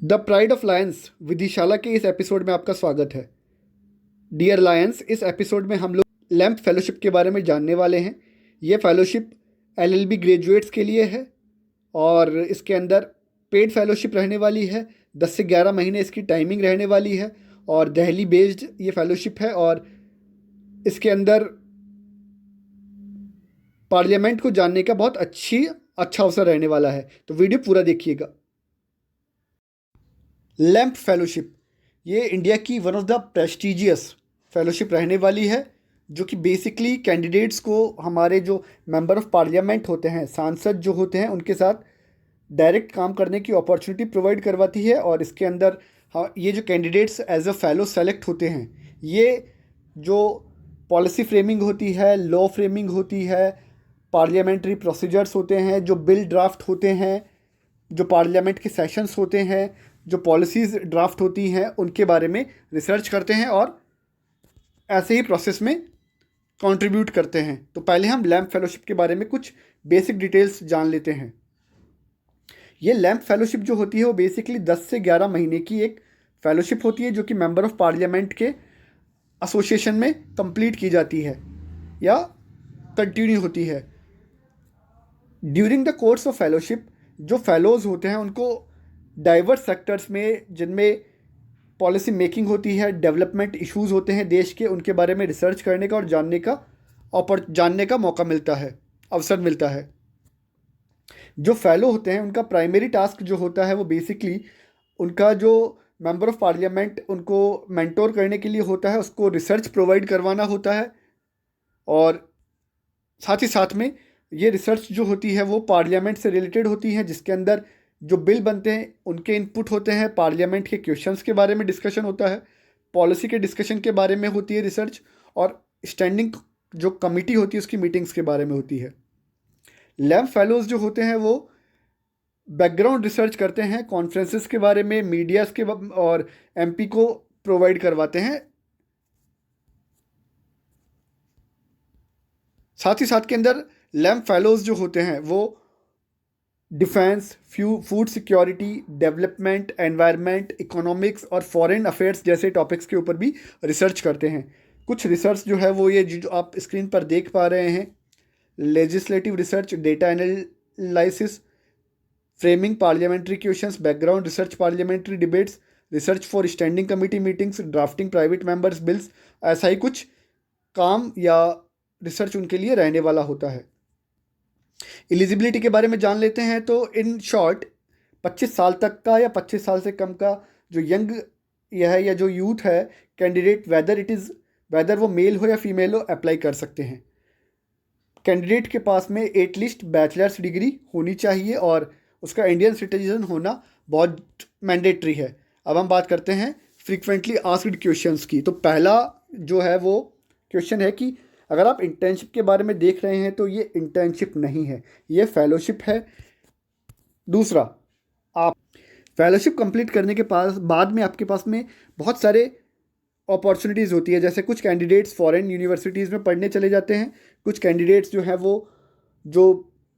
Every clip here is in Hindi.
द प्राइड ऑफ लायंस विदिशाला के इस एपिसोड में आपका स्वागत है। डियर लायंस, इस एपिसोड में हम लोग लैम्प फेलोशिप के बारे में जानने वाले हैं। ये फेलोशिप एलएलबी ग्रेजुएट्स के लिए है और इसके अंदर पेड फेलोशिप रहने वाली है। 10 से 11 महीने इसकी टाइमिंग रहने वाली है और दिल्ली बेस्ड ये फेलोशिप है और इसके अंदर पार्लियामेंट को जानने का बहुत अच्छा अवसर रहने वाला है, तो वीडियो पूरा देखिएगा। लैम्प फेलोशिप ये इंडिया की one of the prestigious fellowship रहने वाली है, जो कि बेसिकली कैंडिडेट्स को हमारे जो मेंबर ऑफ पार्लियामेंट होते हैं, सांसद जो होते हैं, उनके साथ डायरेक्ट काम करने की अपॉर्चुनिटी प्रोवाइड करवाती है। और इसके अंदर ये जो candidates as a fellow select होते हैं, ये जो पॉलिसी फ्रेमिंग होती है, लॉ फ्रेमिंग होती है, पार्लियामेंट्री प्रोसीजर्स होते हैं, जो बिल ड्राफ्ट होते हैं, जो पार्लियामेंट के सेशंस होते हैं, जो पॉलिसीज़ ड्राफ्ट होती हैं, उनके बारे में रिसर्च करते हैं और ऐसे ही प्रोसेस में कंट्रीब्यूट करते हैं। तो पहले हम लैम्प फेलोशिप के बारे में कुछ बेसिक डिटेल्स जान लेते हैं। ये लैम्प फेलोशिप जो होती है वो बेसिकली 10 से 11 महीने की एक फेलोशिप होती है, जो कि मेंबर ऑफ पार्लियामेंट के एसोसिएशन में कंप्लीट की जाती है या कंटिन्यू होती है। During the course of fellowship जो फेलोज़ होते हैं उनको डाइवर्स सेक्टर्स में, जिनमें पॉलिसी मेकिंग होती है, डेवलपमेंट इश्यूज़ होते हैं देश के, उनके बारे में रिसर्च करने का और जानने का मौका मिलता है, अवसर मिलता है। जो फेलो होते हैं उनका प्राइमरी टास्क जो होता है वो बेसिकली उनका जो मेंबर ऑफ पार्लियामेंट उनको मेंटोर करने के लिए होता है, उसको रिसर्च प्रोवाइड करवाना होता है। और साथ ही साथ में ये रिसर्च जो होती है वो पार्लियामेंट से रिलेटेड होती है, जिसके अंदर जो बिल बनते हैं उनके इनपुट होते हैं, पार्लियामेंट के क्वेश्चंस के बारे में डिस्कशन होता है, पॉलिसी के डिस्कशन के बारे में होती है रिसर्च, और स्टैंडिंग जो कमिटी होती है उसकी मीटिंग्स के बारे में होती है। लैम्प फेलोज जो होते हैं वो बैकग्राउंड रिसर्च करते हैं, कॉन्फ्रेंसेस के बारे में, मीडियाज़ के और एमपी को प्रोवाइड करवाते हैं। साथ ही साथ के अंदर लैम्प फेलोज जो होते हैं वो defence, food security, development, environment, economics और फॉरेन अफेयर्स जैसे टॉपिक्स के ऊपर भी रिसर्च करते हैं। कुछ रिसर्च जो है वो ये जो आप स्क्रीन पर देख पा रहे हैं: legislative research, data analysis, framing parliamentary questions, background research parliamentary debates, research for standing committee meetings, drafting private members bills. ऐसा ही कुछ काम या रिसर्च उनके लिए रहने वाला होता है। एलिजिबिलिटी के बारे में जान लेते हैं। तो इन शॉर्ट 25 साल तक का या 25 साल से कम का जो यंग यह है या जो यूथ है कैंडिडेट, वेदर वो मेल हो या फीमेल हो, अप्लाई कर सकते हैं। कैंडिडेट के पास में एटलीस्ट बैचलर्स डिग्री होनी चाहिए और उसका इंडियन सिटीजन होना बहुत मैंडेटरी है। अब हम बात करते हैं फ्रीक्वेंटली आस्क्ड क्वेश्चंस की। तो पहला जो है वो क्वेश्चन है कि अगर आप इंटर्नशिप के बारे में देख रहे हैं तो ये इंटर्नशिप नहीं है, ये फेलोशिप है। दूसरा, आप फेलोशिप कंप्लीट करने के बाद में आपके पास में बहुत सारे अपॉर्चुनिटीज़ होती है। जैसे कुछ कैंडिडेट्स फॉरेन यूनिवर्सिटीज़ में पढ़ने चले जाते हैं, कुछ कैंडिडेट्स जो हैं वो जो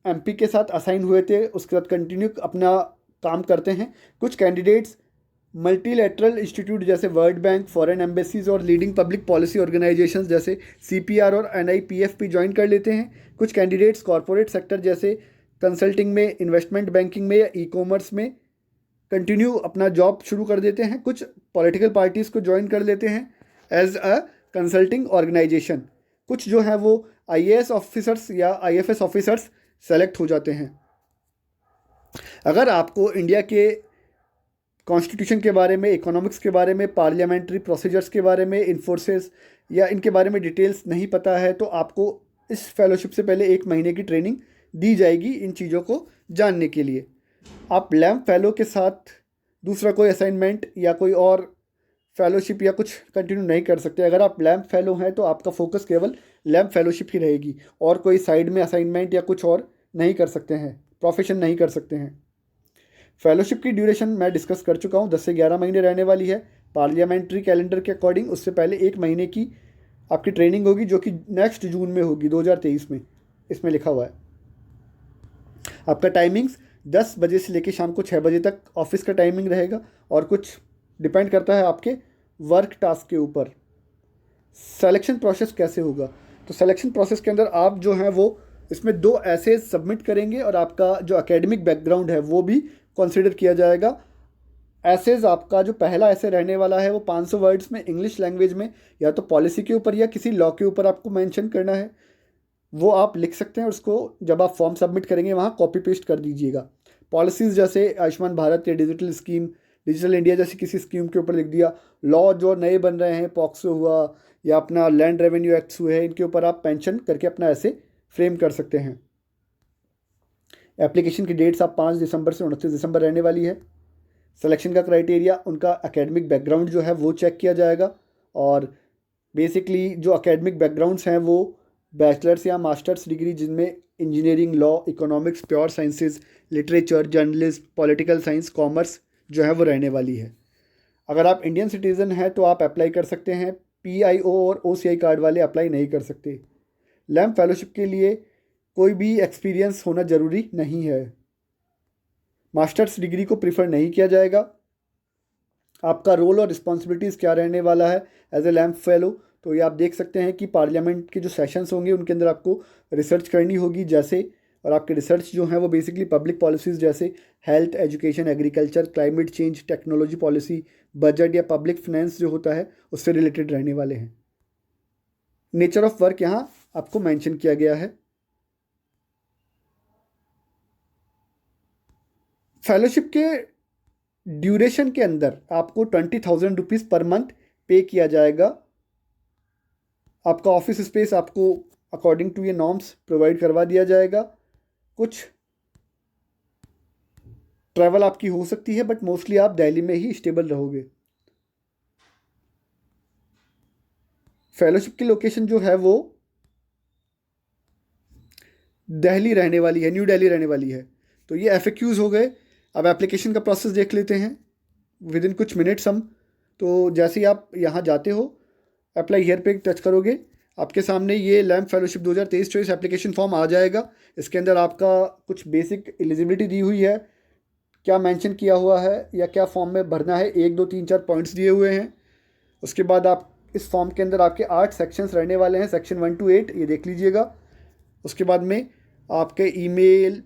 एमपी के साथ असाइन हुए थे उसके साथ कंटिन्यू अपना काम करते हैं। कुछ कैंडिडेट्स मल्टीलेटरल इंस्टीट्यूट जैसे वर्ल्ड बैंक, फॉरेन एम्बेसीज और लीडिंग पब्लिक पॉलिसी ऑर्गेनाइजेशंस जैसे सीपीआर और एनआईपीएफपी ज्वाइन कर लेते हैं। कुछ कैंडिडेट्स कॉरपोरेट सेक्टर जैसे कंसल्टिंग में, इन्वेस्टमेंट बैंकिंग में या ई कॉमर्स में कंटिन्यू अपना जॉब शुरू कर देते हैं। कुछ पॉलिटिकल पार्टीज़ को ज्वाइन कर लेते हैं एज अ कंसल्टिंग ऑर्गेनाइजेशन। कुछ जो है वो आईएएस ऑफिसर्स या आईएफएस ऑफिसर्स सेलेक्ट हो जाते हैं। अगर आपको इंडिया के कॉन्स्टिट्यूशन के बारे में, इकोनॉमिक्स के बारे में, पार्लियामेंट्री प्रोसीजर्स के बारे में, इन्फोर्सेस या इनके बारे में डिटेल्स नहीं पता है तो आपको इस फेलोशिप से पहले 1 महीने की ट्रेनिंग दी जाएगी इन चीज़ों को जानने के लिए। आप लैम्प फेलो के साथ दूसरा कोई असाइनमेंट या कोई और फेलोशिप या कुछ कंटिन्यू नहीं कर सकते। अगर आप लैम्प फेलो हैं तो आपका फोकस केवल लैम्प फेलोशिप ही रहेगी और कोई साइड में असाइनमेंट या कुछ और नहीं कर सकते हैं, प्रोफेशन नहीं कर सकते हैं। फेलोशिप की ड्यूरेशन मैं डिस्कस कर चुका हूँ, 10 से 11 महीने रहने वाली है। पार्लियामेंट्री कैलेंडर के अकॉर्डिंग उससे पहले 1 महीने की आपकी ट्रेनिंग होगी, जो कि नेक्स्ट जून में होगी, 2023 में इसमें लिखा हुआ है। आपका टाइमिंग्स 10 बजे से लेकर शाम को 6 बजे तक ऑफिस का टाइमिंग रहेगा, और कुछ डिपेंड करता है आपके वर्क टास्क के ऊपर। सिलेक्शन प्रोसेस कैसे होगा, तो सिलेक्शन प्रोसेस के अंदर आप जो हैं वो इसमें 2 ऐसे सबमिट करेंगे, और आपका जो एकेडमिक बैकग्राउंड है वो भी कंसिडर किया जाएगा। एसेज आपका जो पहला ऐसे रहने वाला है वो 500 वर्ड्स में इंग्लिश लैंग्वेज में, या तो पॉलिसी के ऊपर या किसी लॉ के ऊपर आपको मेंशन करना है, वो आप लिख सकते हैं। और उसको जब आप फॉर्म सबमिट करेंगे वहाँ कॉपी पेस्ट कर दीजिएगा। पॉलिसीज़ जैसे आयुष्मान भारत या डिजिटल स्कीम, डिजिटल इंडिया जैसी किसी स्कीम के ऊपर लिख दिया। लॉ जो नए बन रहे हैं, पॉक्सो हुआ या अपना लैंड रेवेन्यू एक्ट्स हुए हैं, इनके ऊपर आप पेंशन करके अपना ऐसे फ्रेम कर सकते हैं। एप्लीकेशन की डेट्स आप 5 दिसंबर से 29 दिसंबर रहने वाली है। सिलेक्शन का क्राइटेरिया उनका एकेडमिक बैकग्राउंड जो है वो चेक किया जाएगा, और बेसिकली जो एकेडमिक बैकग्राउंड्स हैं वो बैचलर्स या मास्टर्स डिग्री जिनमें engineering, law, economics, pure sciences, literature, journalist, political science, commerce जो है वो रहने वाली है। अगर आप इंडियन सिटीज़न हैं तो आप अप्लाई कर सकते हैं। PIO और OCI कार्ड वाले अप्लाई नहीं कर सकते। लैम्प फेलोशिप के लिए कोई भी एक्सपीरियंस होना ज़रूरी नहीं है। मास्टर्स डिग्री को प्रीफर नहीं किया जाएगा। आपका रोल और रिस्पॉन्सिबिलिटीज़ क्या रहने वाला है एज ए लैम्प फेलो, तो ये आप देख सकते हैं कि पार्लियामेंट के जो सेशंस होंगे उनके अंदर आपको रिसर्च करनी होगी जैसे, और आपके रिसर्च जो हैं वो बेसिकली पब्लिक पॉलिसीज़ जैसे health, education, agriculture, climate change, technology policy, budget या पब्लिक फाइनेंस जो होता है उससे रिलेटेड रहने वाले हैं। नेचर ऑफ वर्क यहाँ आपको मेंशन किया गया है। फेलोशिप के ड्यूरेशन के अंदर आपको 20,000 रुपीज़ पर मंथ पे किया जाएगा। आपका ऑफिस स्पेस आपको अकॉर्डिंग टू ये नॉर्म्स प्रोवाइड करवा दिया जाएगा। कुछ ट्रैवल आपकी हो सकती है, बट मोस्टली आप दिल्ली में ही स्टेबल रहोगे। फेलोशिप की लोकेशन जो है वो दिल्ली रहने वाली है, न्यू दिल्ली रहने वाली है। तो ये FAQs हो गए। अब एप्लीकेशन का प्रोसेस देख लेते हैं विद इन कुछ मिनट्स हम। तो जैसे ही आप यहाँ जाते हो, अप्लाई हियर पे टच करोगे, आपके सामने ये lamp fellowship 2023 choice application form आ जाएगा। इसके अंदर आपका कुछ बेसिक एलिजिबिलिटी दी हुई है, क्या मेंशन किया हुआ है या क्या फॉर्म में भरना है, 1 2 3 4 पॉइंट्स दिए हुए हैं। उसके बाद आप इस फॉर्म के अंदर आपके 8 सेक्शंस रहने वाले हैं, सेक्शन 1 to 8 ये देख लीजिएगा। उसके बाद में आपके ईमेल,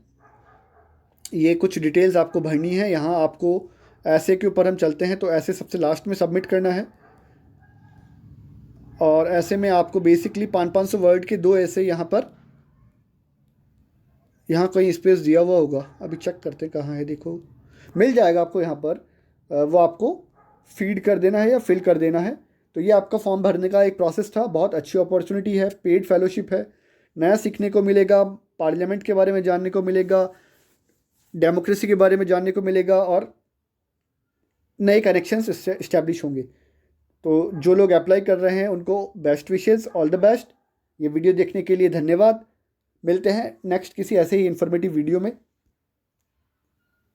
ये कुछ डिटेल्स आपको भरनी है। यहाँ आपको ऐसे के ऊपर हम चलते हैं तो ऐसे सबसे लास्ट में सबमिट करना है, और ऐसे में आपको बेसिकली 500 वर्ड के 2 ऐसे यहाँ पर, यहाँ कहीं स्पेस दिया हुआ होगा, अभी चेक करते हैं कहाँ है, देखो मिल जाएगा आपको यहाँ पर। वो आपको फीड कर देना है या फिल कर देना है। तो ये आपका फॉर्म भरने का एक प्रोसेस था। बहुत अच्छी अपॉर्चुनिटी है, पेड फेलोशिप है, नया सीखने को मिलेगा, पार्लियामेंट के बारे में जानने को मिलेगा, डेमोक्रेसी के बारे में जानने को मिलेगा, और नए कनेक्शंस इससे इस्टेब्लिश होंगे। तो जो लोग अप्लाई कर रहे हैं उनको best wishes, all the best. ये वीडियो देखने के लिए धन्यवाद। मिलते हैं नेक्स्ट किसी ऐसे ही इन्फॉर्मेटिव वीडियो में।